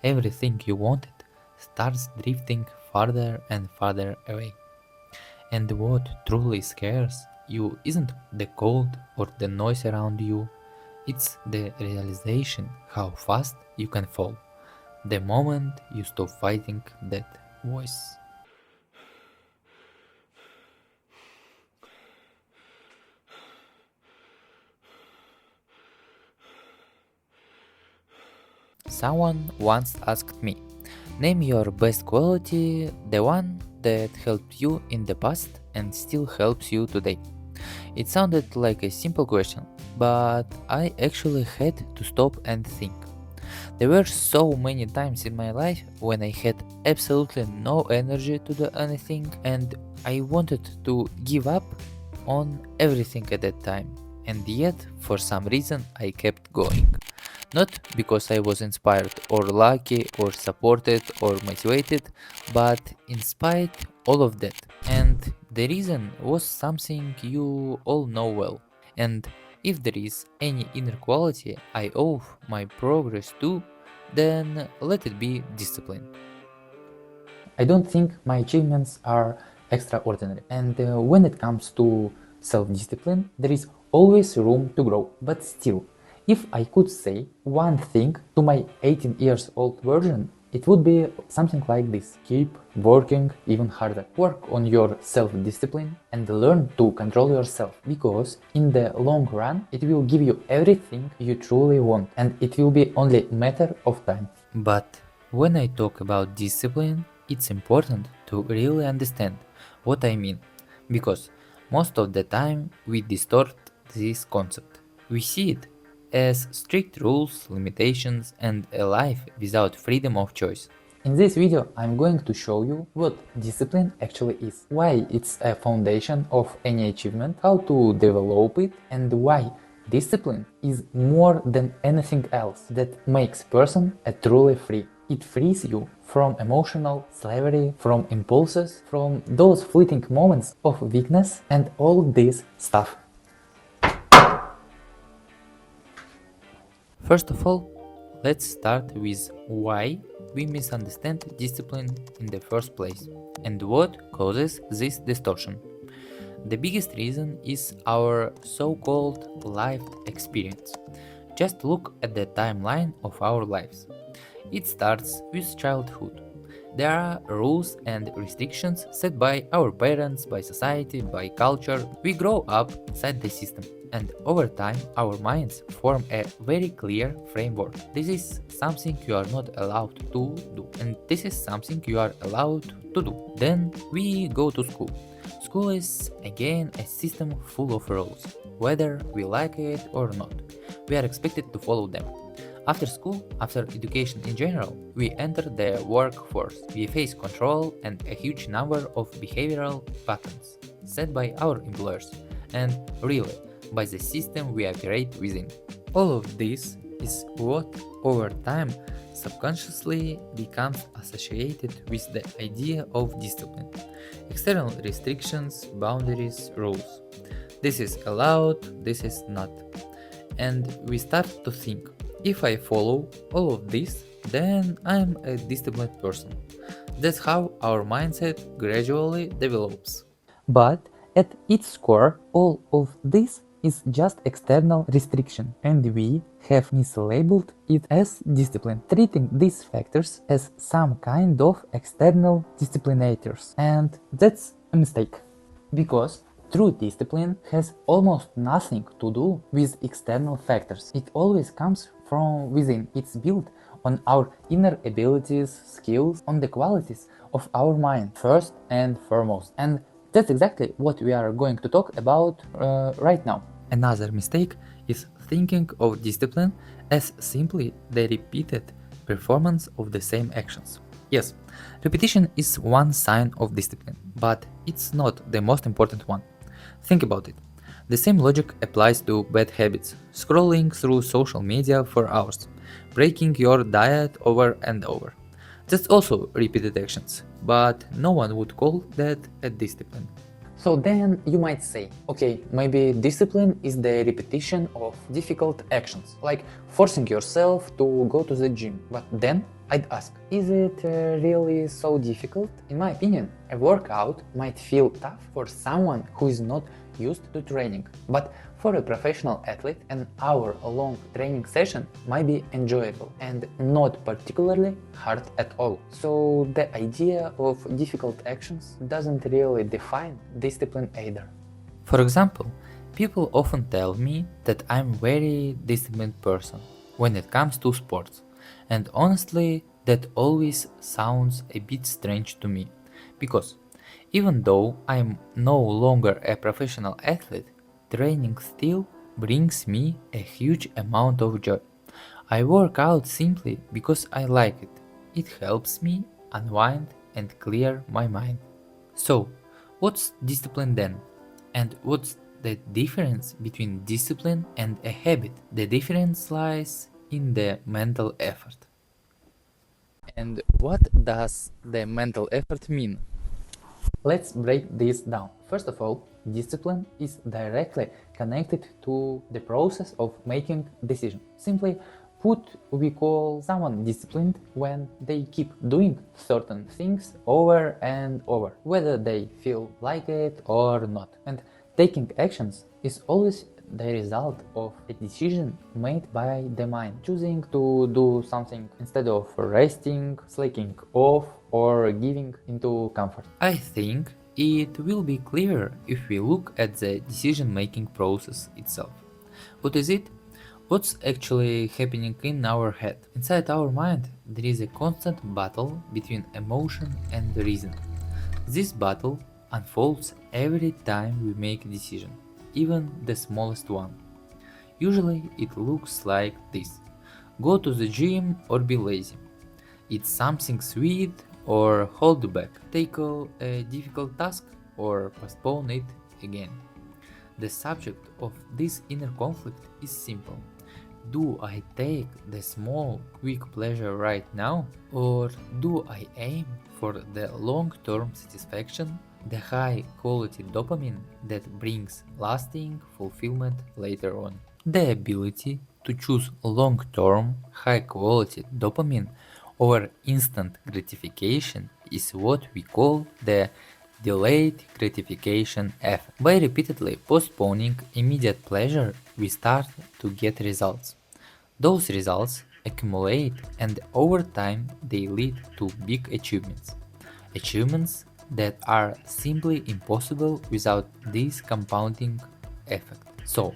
everything you wanted starts drifting farther and farther away. And what truly scares you isn't the cold or the noise around you, it's the realization how fast you can fall the moment you stop fighting that voice. Someone once asked me, name your best quality, the one that helped you in the past and still helps you today. It sounded like a simple question, but I actually had to stop and think. There were so many times in my life when I had absolutely no energy to do anything and I wanted to give up on everything at that time. And yet, for some reason, I kept going. Not because I was inspired or lucky or supported or motivated, but in spite all of that. And the reason was something you all know well. And if there is any inner quality I owe my progress to, then let it be discipline. I don't think my achievements are extraordinary. And when it comes to self discipline, there is always room to grow. But still, if I could say one thing to my 18 years old version, it would be something like this. Keep working even harder. Work on your self-discipline and learn to control yourself, because in the long run it will give you everything you truly want and it will be only a matter of time. But when I talk about discipline, it's important to really understand what I mean, because most of the time we distort this concept. We see it as strict rules, limitations, and a life without freedom of choice. In this video, I'm going to show you what discipline actually is, why it's a foundation of any achievement, how to develop it, and why discipline is more than anything else that makes person a truly free. It frees you from emotional slavery, from impulses, from those fleeting moments of weakness and all this stuff. First of all, let's start with why we misunderstand discipline in the first place and what causes this distortion. The biggest reason is our so-called lived experience. Just look at the timeline of our lives. It starts with childhood. There are rules and restrictions set by our parents, by society, by culture. We grow up inside the system, and over time our minds form a very clear framework. This is something you are not allowed to do, and this is something you are allowed to do. Then we go to school. School is again a system full of rules, whether we like it or not. We are expected to follow them. After school, after education in general, we enter the workforce. We face control and a huge number of behavioral patterns set by our employers and really by the system we operate within. All of this is what over time subconsciously becomes associated with the idea of discipline. External restrictions, boundaries, rules. This is allowed, this is not. And we start to think, if I follow all of this, then I'm a disciplined person. That's how our mindset gradually develops. But at its core, all of this is just external restriction, and we have mislabeled it as discipline, treating these factors as some kind of external disciplinators. And that's a mistake, because true discipline has almost nothing to do with external factors. It always comes from within. It's built on our inner abilities, skills, on the qualities of our mind, first and foremost. And that's exactly what we are going to talk about right now. Another mistake is thinking of discipline as simply the repeated performance of the same actions. Yes, repetition is one sign of discipline, but it's not the most important one. Think about it. The same logic applies to bad habits, scrolling through social media for hours, breaking your diet over and over. That's also repeated actions, but no one would call that a discipline. So then you might say, okay, maybe discipline is the repetition of difficult actions, like forcing yourself to go to the gym. But then I'd ask, is it really so difficult? In my opinion, a workout might feel tough for someone who is not used to training, but for a professional athlete, an hour-long training session might be enjoyable and not particularly hard at all. So the idea of difficult actions doesn't really define discipline either. For example, people often tell me that I'm a very disciplined person when it comes to sports, and honestly, that always sounds a bit strange to me, because even though I'm no longer a professional athlete, training still brings me a huge amount of joy. I work out simply because I like it. It helps me unwind and clear my mind. So, what's discipline then? And what's the difference between discipline and a habit? The difference lies in the mental effort. And what does the mental effort mean? Let's break this down. First of all, discipline is directly connected to the process of making decisions. Simply put, we call someone disciplined when they keep doing certain things over and over, whether they feel like it or not. And taking actions is always the result of a decision made by the mind, choosing to do something instead of resting, slacking off, or giving into comfort. I think it will be clearer if we look at the decision making process itself. What is it? What's actually happening in our head? Inside our mind, there is a constant battle between emotion and reason. This battle unfolds every time we make a decision, even the smallest one. Usually it looks like this: go to the gym or be lazy, eat something sweet or hold back, tackle a difficult task or postpone it again. The subject of this inner conflict is simple. Do I take the small, quick pleasure right now, or do I aim for the long term satisfaction, the high quality dopamine that brings lasting fulfillment later on? The ability to choose long term, high quality dopamine over instant gratification is what we call the delayed gratification effect. By repeatedly postponing immediate pleasure, we start to get results. Those results accumulate, and over time they lead to big achievements. Achievements that are simply impossible without this compounding effect. So,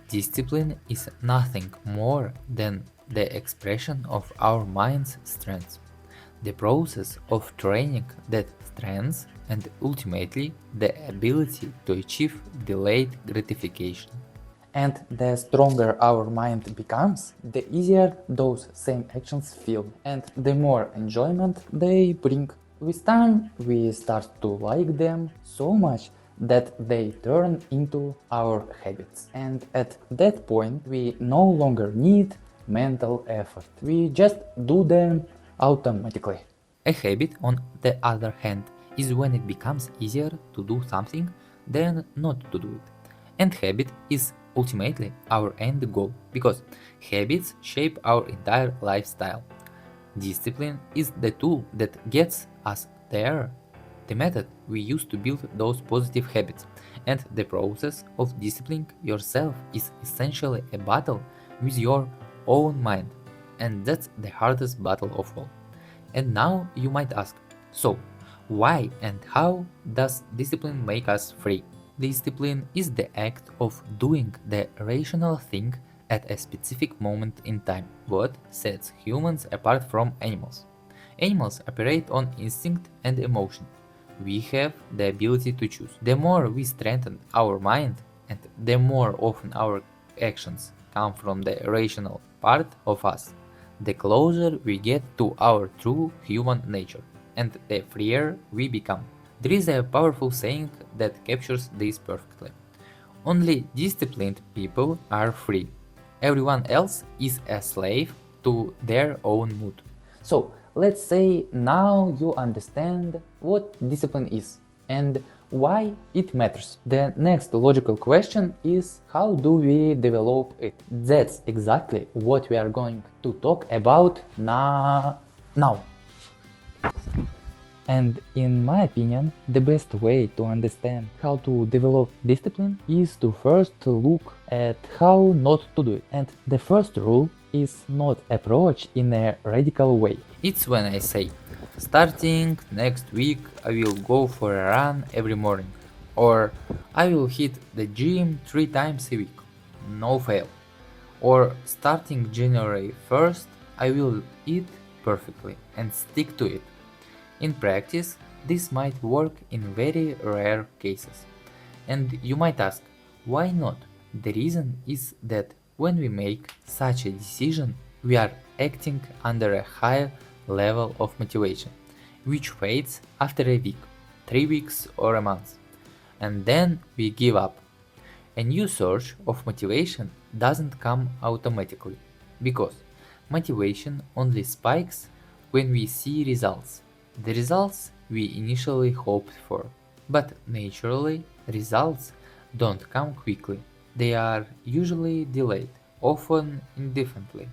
discipline is nothing more than the expression of our mind's strengths, the process of training that strengths, and ultimately the ability to achieve delayed gratification. And the stronger our mind becomes, the easier those same actions feel, and the more enjoyment they bring. With time, we start to like them so much that they turn into our habits. And at that point, we no longer need mental effort. We just do them automatically. A habit, on the other hand, is when it becomes easier to do something than not to do it. And habit is ultimately our end goal, because habits shape our entire lifestyle. Discipline is the tool that gets us there, the method we use to build those positive habits, and the process of disciplining yourself is essentially a battle with your own mind, and that's the hardest battle of all. And now you might ask, so why and how does discipline make us free? Discipline is the act of doing the rational thing at a specific moment in time. What sets humans apart from animals? Animals operate on instinct and emotion. We have the ability to choose. The more we strengthen our mind, and the more often our actions come from the rational part of us, the closer we get to our true human nature, and the freer we become. There is a powerful saying that captures this perfectly. Only disciplined people are free. Everyone else is a slave to their own mood. So let's say now you understand what discipline is and why it matters. The next logical question is how do we develop it? That's exactly what we are going to talk about now. And in my opinion, the best way to understand how to develop discipline is to first look at how not to do it. And the first rule is not approach in a radical way. It's when I say, starting next week, I will go for a run every morning, or I will hit the gym 3 times a week, no fail, or starting January 1st, I will eat perfectly and stick to it. In practice, this might work in very rare cases. And you might ask, why not? The reason is that when we make such a decision, we are acting under a high level of motivation, which fades after a week, 3 weeks, or a month. And then we give up. A new surge of motivation doesn't come automatically, because motivation only spikes when we see results, the results we initially hoped for. But naturally, results don't come quickly. They are usually delayed, often indefinitely,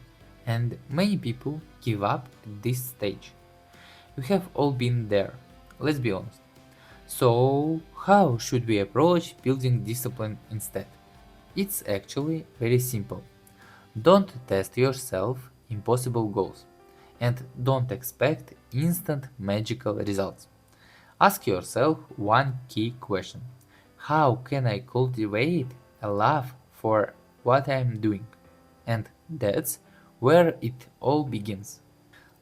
and many people give up at this stage. We have all been there, let's be honest. So, how should we approach building discipline instead? It's actually very simple. Don't test yourself impossible goals, and don't expect instant magical results. Ask yourself one key question: how can I cultivate a love for what I'm doing? And that's where it all begins.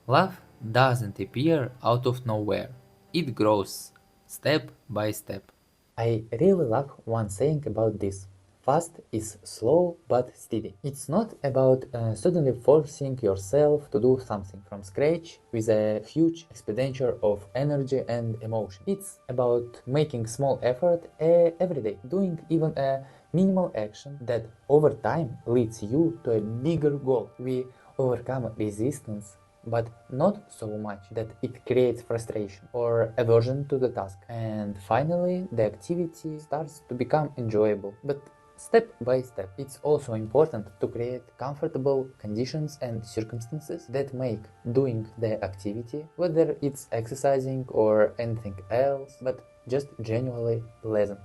Love doesn't appear out of nowhere, it grows step by step. I really love one saying about this. Fast is slow but steady. It's not about suddenly forcing yourself to do something from scratch with a huge expenditure of energy and emotion. It's about making small effort every day, doing even a minimal action that over time leads you to a bigger goal. We overcome resistance, but not so much that it creates frustration or aversion to the task. And finally, the activity starts to become enjoyable, but step by step. It's also important to create comfortable conditions and circumstances that make doing the activity, whether it's exercising or anything else, but just genuinely pleasant.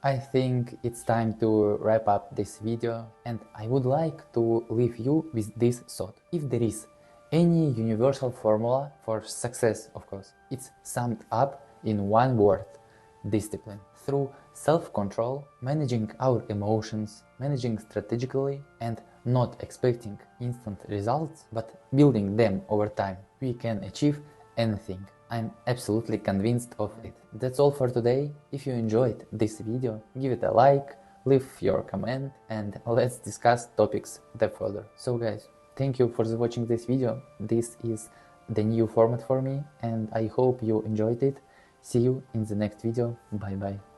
I think it's time to wrap up this video, and I would like to leave you with this thought. If there is any universal formula for success, of course, it's summed up in one word: discipline. Through self-control, managing our emotions, managing strategically, and not expecting instant results, but building them over time, we can achieve anything. I'm absolutely convinced of it. That's all for today. If you enjoyed this video, give it a like, leave your comment, and let's discuss topics that further. So guys, thank you for watching this video. This is the new format for me, and I hope you enjoyed it. See you in the next video. Bye bye.